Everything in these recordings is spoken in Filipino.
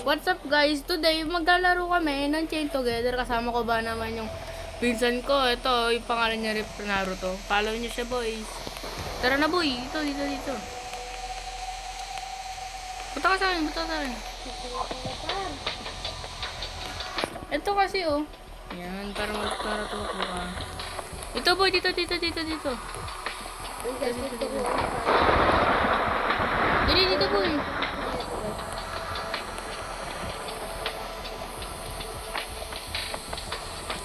What's up guys? Today maglalaro kami ng Chain Together. Kasama ko ba naman yung pinsan ko. Ito, yung pangalan niya Naruto. Follow niyo siya boys. Tara na boy. Dito. Punta ka sa akin. Ito kasi oh. Yan, para magtuto ka. Ito boy, dito. Dito boy.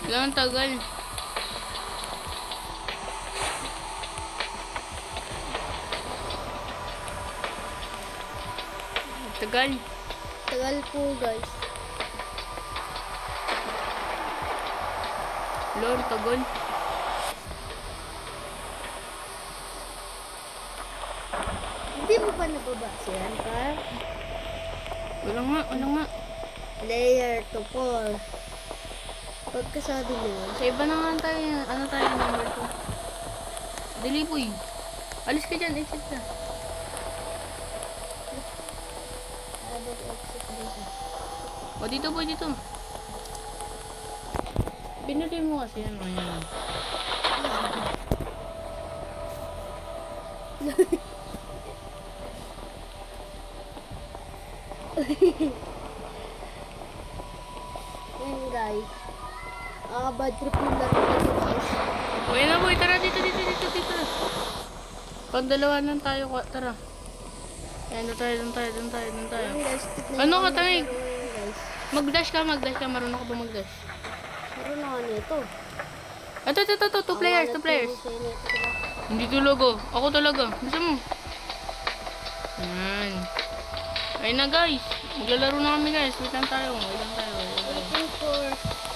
Lang tagal. Tagal po guys. Lord, tagal. Hindi mo pa nababasa yan, par? Wala nga. Layer to 4. Pagkasabi mo, Sa iba na nga tayo. Ano tayo number 2? Dali boy. Alis ka dyan, exit ka. abot exit dito. O dito boy, dito. Pinutin mo kasi yan. Ayan. Yan guys. Bad trip yung laro nito guys. Uy na boy, tara dito. Pag dalawa lang tayo, tara. Ayan, doon tayo. Yan guys. tignan Ano nyo ka, yung Tay? laro ngayon, guys. Mag-dash ka. Marunong ka ba mag-dash? Meron na nga nito. Ito. Two players. Hindi talaga. Ako talaga. Gusto mo? Ayan. Ayun na guys. Maglalaro na kami guys. Wait lang tayo. Waiting for...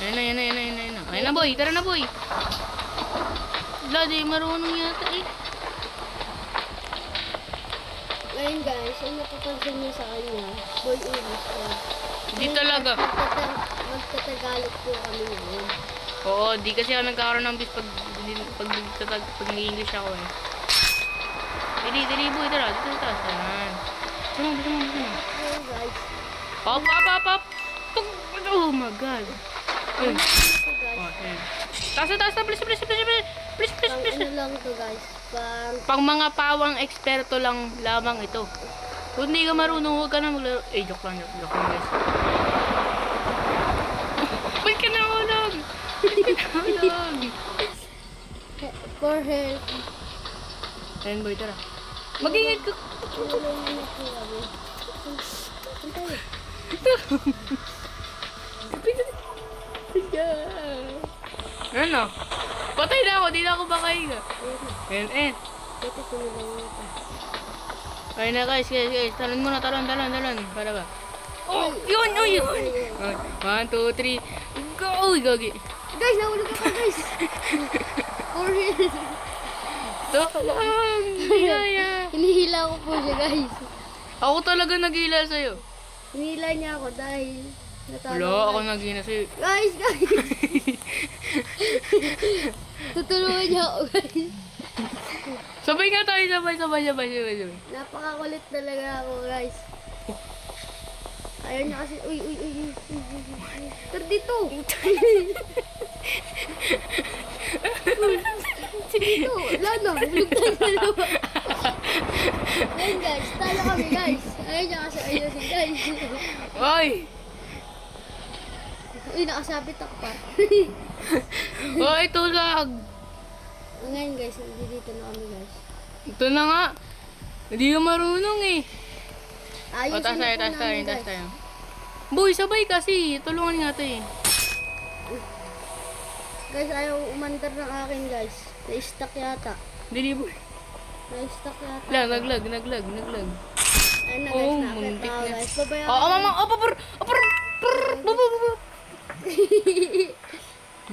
Ayun na. Ayun na boy. Tara na boy. Wala, di marunong yata eh. Ngayon guys, ang napapansin nyo sa kanya, boy English ka. Di talaga. Magtatagalog po kami ngayon. Oo, di kasi ako nagkakaroon ng bis pag nag-English ako eh. Dili boy. Tara. Dito taas. Ayan. Gusto mo. Ngayon guys, Pop. Oh my god. Ayun. ito guys, Taas na, please. pang ano lang to guys, Pang mga pawang eksperto lang lamang ito. Kung hindi ka marunong, huwag ka na maglaro. Joke lang guys. Ba't ka nahulog? for health. Ayan boy, tara. Mag-ingat ka. Ano? Patay na ako, di na ako makahinga. Ayan. Ayun na guys. Talon muna. Para ba? Oh, yun. 1, 2, 3. Go! Gagi. Guys, nahulog ako guys. For health. Ito lang. Hindi kaya. Hinihila ko po siya guys. Ako talaga nag-hila sa'yo. Hinihila niya ako dahil Wala, ako nag-hila sa'yo. Guys. Tutulungan niya ako guys. Sabay nga tayo, sabay. Napakakulit talaga ako guys. Ayaw niya kasi, uy. Tara dito. Dito, wala na. Hulog tayo dalawa. Ayun guys, talo kami guys. Ayaw niya kasi ayusin guys. Oy! Uy, nakasabit ako pa. Oy, tulag! Ngayon guys, hindi dito na kami guys. Ito na nga. Hindi ka marunong eh. Ayusin Taas na po tayo. namin guys. Boy, sabay kasi. Tulungan nga to eh. Guys, ayaw umandar ng akin guys. Na-stuck yata. Dili boy. Na-stuck yata. Naglag. Ayun na guys, Oh, nakakit muntik na ako na. guys. Babayaran Oo, ko. mama.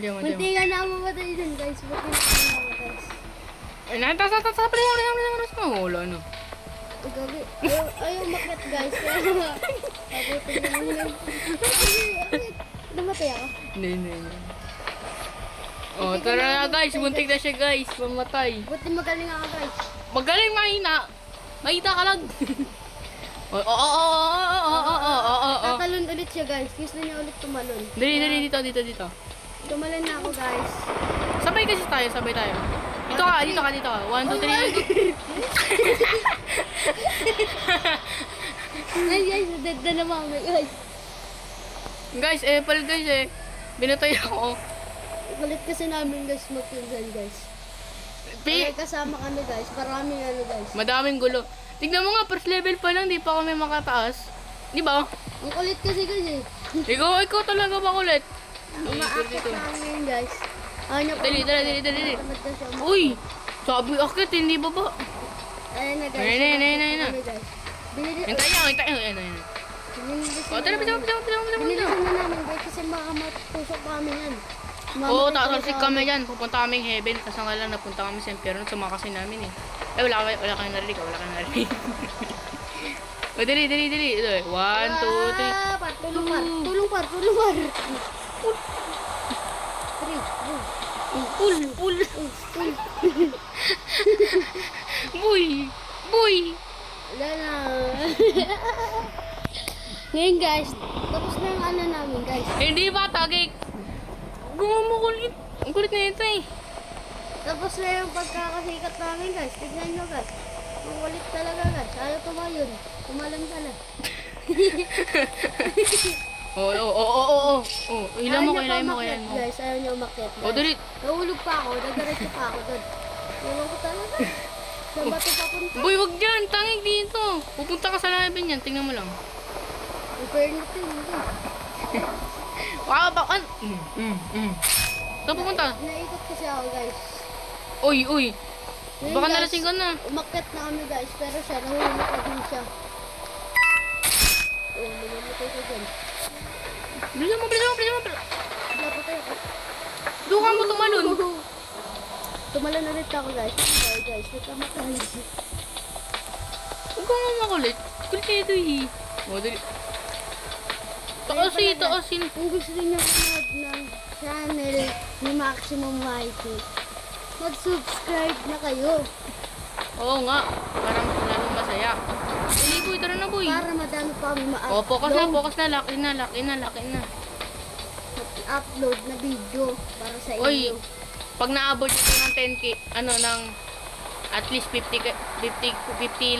Diyan. Munti ka na mamatay dun guys. Munti na ako mamatay. Ay, natas. Wala no. Gabi. Ayaw makit guys. Kaya abutin mo lang. Namatay ako. Hindi. Oh, tara na guys. Muntik na siya guys. Mamatay. Buti magaling ako guys. Magaling mahina. Mahina ka lang. Oo. Tatalon siya guys. Gusto niya ulit tumalon. Dali, dito. Tumalon na ako guys. Sabay kasi tayo, sabay tayo. Dito ka. 1, 2, 3. Ay guys, dead na naman kami guys. Guys, guys binatay ako. Kulit kasi namin guys magpinsan guys. Pi, Kaya kasama kami guys. Maraming ano guys. madaming gulo. Tignan mo nga, first level pa lang, di pa kami makataas. Di ba? Ang kulit kasi guys eh. Ikaw talaga makulit. Umaakit na ngayon guys. Ano po? Dali. Tamad na siya. Uy, sabi akit, hindi baba. Ayun na guys. Ayun na. Kami, guys. Binili. Hintay. Binilisan O, tara, na bisa. Binilisan na namin guys kasi baka matusok kami yan. Oo, tatalsik kami dyan. Pupunta kaming heaven. Kasi nga lang, napunta kami sa impyerno. Sumakasin namin eh. Wala kang narinig. O, dali. 1, 2, 3. Tulong par. 3. Pull. Boy. Wala na. Ngayon guys, tapos na yung ano namin guys. Hindi ba, tagay? Gumamukulit. Ang kulit na ito eh. Tapos na yung pagkakasikat namin guys. Tignan nyo guys. Ang kulit talaga guys. Ayaw tumayon. Tumalon ka na. Oo. Ilan mo. Guys, ayaw nyo umakyat. O, dali. Nahulog pa ako. Nagaretso pa ako doon. Ewan ko talaga. Saan ba ito papunta? Boy, wag dyan. Tangig dito. Pupunta ka sa laban yan. Tingnan mo lang. Inferno hindi. Saan pupunta? Naikot kasi ako guys. Uy. Ngayon, Baka guys, nalasing ka na. Umakyat na kami guys. Pero siya, nahulog pa din siya. Namamatay ka dyan. Bilisan mo. Napatay ako. Doon ka mo tumalon. Tumalon ulit ako guys. Sorry guys, nagkamatay. Huwag ka nga makulit. Kulit ka ito eh. O, dali. Taasin. Kung gusto niyo manood ng channel ni Maximum Mighty, mag-subscribe na kayo Oo nga. Parang lalong masaya. Dali, boy. Tara na, boy. para madami pa kami O, focus na. Laki na. upload na video para sa inyo. Oy, pag naabot ito ng 10k, ng at least 50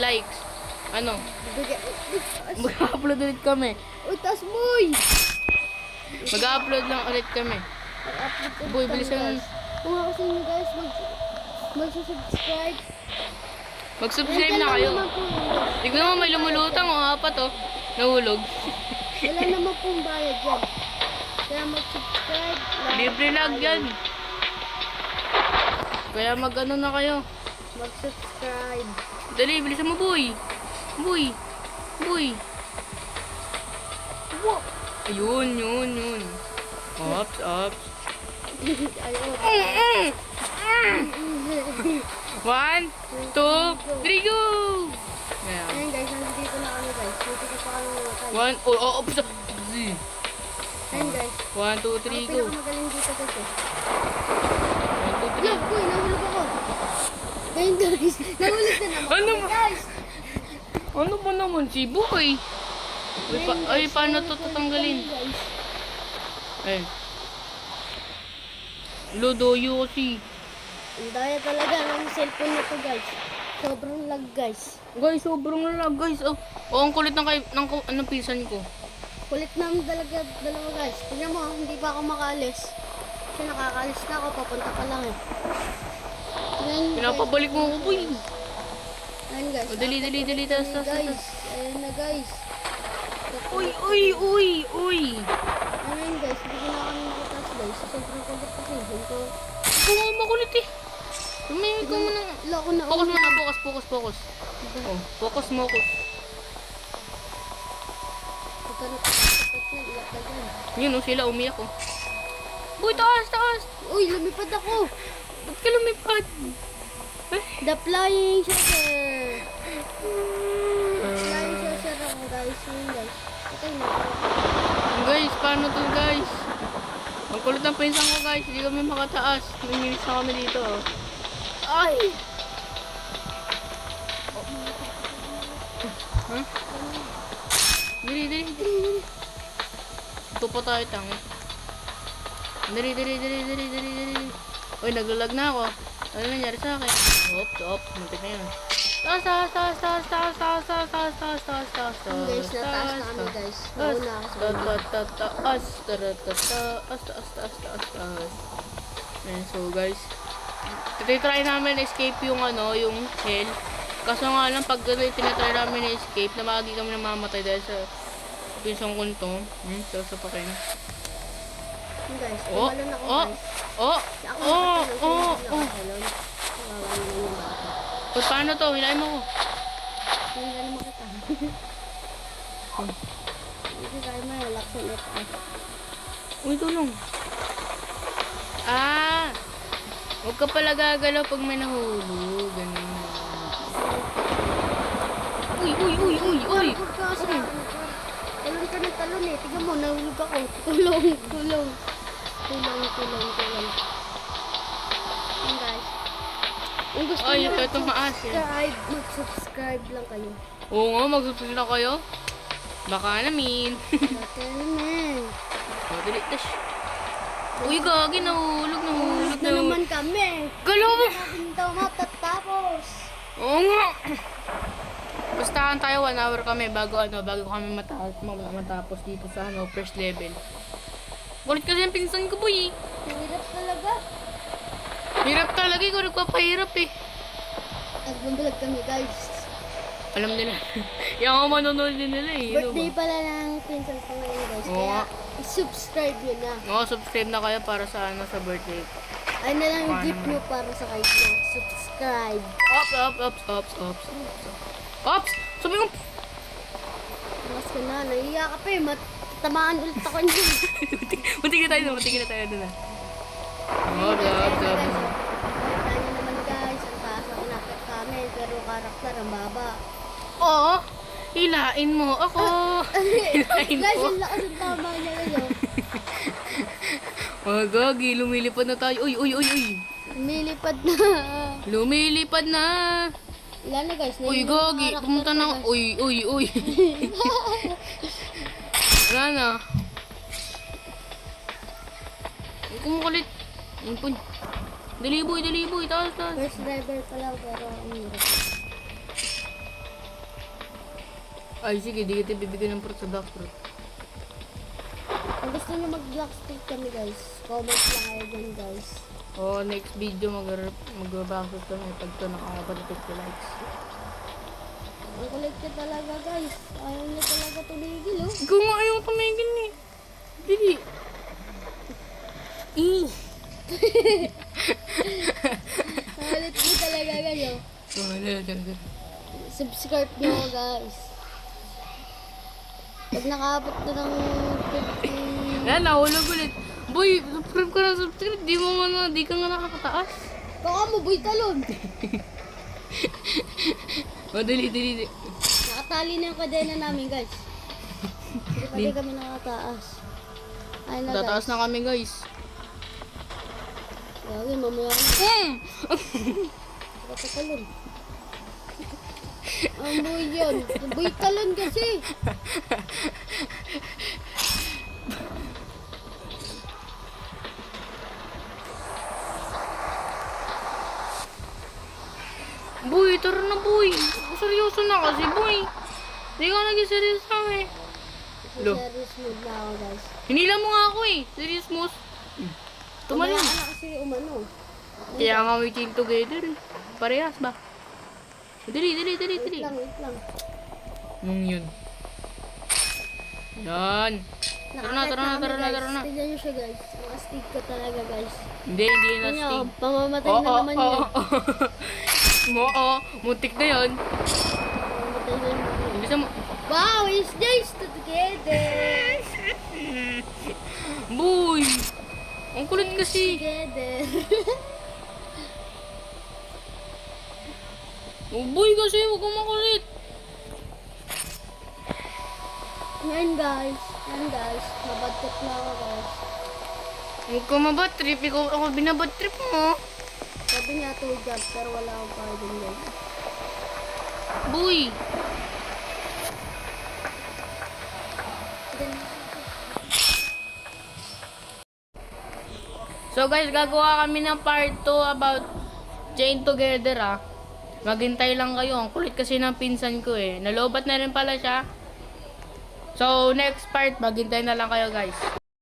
likes, mag-upload ulit kami. Uy, taas boy! Mag-upload lang ulit kami. Mag-upload ulit Boy, kami, bilisan. guys. Kung ako sa inyo guys, mag-subscribe. Mag-subscribe na kayo. Tignan mo, may lumulutang o apat nahulog. Wala naman pong bayad yan. Kaya mag-subscribe. Libre lang yan. Kaya mag-ano na kayo. Mag-subscribe. Dali, bilisan mo, boy. Ayun. Ops. Ayun. 1, 2, 3, go! Ayan. Ayun guys, nandito na kami guys. Dito na pa kami namatay. 1, oops. Ayun guys. 1, 2, Ako 3, go. pinakamagaling dito kasi. 1, 2, 3. Look, boy, nahulog ako. Ayun guys, nahulog na naman Ano kami, ba? guys. Ano ba naman si boy? Ay, paano to tatanggalin? Guys. Ay. Lodoyo kasi. Ang daya talaga ng cellphone na to guys. Sobrang lag guys. Guys, sobrang lag guys. Ang kulit ng pinsan ko. Kulit namin talaga dalawa guys. Tingnan mo, hindi pa ako makaalis. Kasi nakakaalis na ako, papunta pa lang eh. Tingnan, Pinapabalik mo ako, boy. Ayun guys. O, dali. Tas. Guys, ayun na guys. Uy. Ayun guys, hindi ko na kami makatas guys. Sobrang kulit kasi. Ito. Ikaw nga makulit eh. Tumingin ka muna. Loko na. Focus muna, focus. Oh, focus. Ito na tapos na. Iyak na dyan. Yun, sila umiyak oh. Uy, taas. Uy, lumipad ako. Ba't ka lumipad? The Flying Saucer. Flying Saucer ako guys. Yun guys. Okay na. Guys, paano to guys? Ang kulit ng pinsan ko guys, hindi kami makataas. Nanginis na kami dito oh. Ay! Huh? Dali. Dito pa tayo, tangi. Dali. Uy, naglalag na ako. Ano nangyari sa akin? Oops. Muntik na yun. Taas. Guys, nataas na kami guys. Mauna ako sa Taas. Ayan, so guys, titry namin escape yung yung hell. Kaso nga lang, pag tinatry namin escape, namagi kami namamatay dahil sa pinsong kunto. So pa kayo. guys. Tumalon ako guys. Nakatalon. Kawawa naman yung bata. Paano to? Hilahin mo ko. Hindi na naman kita. Hindi tayo may relax ulit. Uy, tulong. Huwag ka pala gagalaw pag may nahulog. Ganun. Uy. Huwag ka sa talon ka ng talon eh. Tignan mo, nahulog ako. Tulong. Yan guys. Kung gusto Ay, nyo ito maas eh. mag-subscribe lang kayo. Oo nga, mag-subscribe na kayo. Baka namin. Naman. Dali, dash. Uy, gagi, nahulog Na naman kami. Galaw mo! Sabi daw matatapos. Oo nga. Bastahan tayo, 1 hour kami bago kami matapos dito sa first level. Kulit kasi yung pinsan ko, boy. Hirap talaga. Hirap talaga, ikaw nagpapahirap eh. Nagbabalag kami guys. Alam nila. Yung ako manonood din nila eh. Birthday pala ng pinsan ko ngayon guys. Oo. Kaya subscribe nyo na. Oo, subscribe na kayo para sa sa birthday ko. Ay na lang yung gift nyo para sa kanya. Subscribe. Ops! Sabi ko, Mas ka na. Naiiyak ka pa eh. Matamaan ulit ako niyo. Matigil na tayo doon ah. Kita nyo naman guys. Ang taas ang inakit kami. Pero karakter ang baba. Oo! Hilain mo ako! Hilain Guys, mo! yung lakas ang tama niya ngayon. Oh, gagi, lumilipad na tayo. Uy! Lumilipad na. Lumilipad na! Ilan na guys? Uy, gagi, pumunta na ako. Uy! Wala na. Ay, kumukulit. Impun. Dali boy, taas. First driver pa lang pero ang hirap. Ay, sige, di kita bibigyan ng fruit sa black fruit. Kung gusto nyo mag-black stick kami guys, comment lang kayo dyan guys. Oh, next video mag-black fruit kami pag ito nakakapalitik ko likes. Ang kulit ka talaga guys. Ayaw niya talaga tumigil oh. Ikaw nga ayaw tumigil eh. Dili. Kulit ko talaga kayo. Wala. Subscribe nyo guys. Pag nakaabot na ng 50... Yan, nahulog ulit. Boy, subscribe ka na subscribe. Di ka nga nakakataas. Baka mo boy talon. Oh, dali. Nakatali na yung kadena namin guys. Hindi pa kami nakataas. Ay na Tataas guys. na kami guys. Lagi mamaya na. Baka talon. Ang boy yun. Boy talon kasi. Boy, tara na boy. Seryoso na kasi boy. Hindi ka naging serious lang eh. Lo. Serious mood na ako guys. Hinila mo nga ako eh. Serious mo. Tumalon. Mamaya na kasi umano. Kaya nga we chill together eh. Parehas ba? Dali. Wait lang. Yun. Yan. Tara na. Tignan nyo siya guys. Ang astig ko talaga guys. Hindi na Tignan nyo, sting. pamamatay na naman yun. Muntik na yun. Pamamatay na naman yun. Bisa mo. Wow, it's nice to together. Boy! Ang kulit kasi. Together. Oh, boy kasi, huwag kang makulit. Yan guys. Mabad trip na ako guys. Huwag ka mabad trip. Ako binabad trip mo. Sabi niya 2 jobs pero wala akong pardon guys. Boy! So guys, gagawa kami ng part 2 about chain together Maghintay lang kayo. Ang kulit kasi ng pinsan ko Nalobat na rin pala siya. So next part, maghintay na lang kayo guys.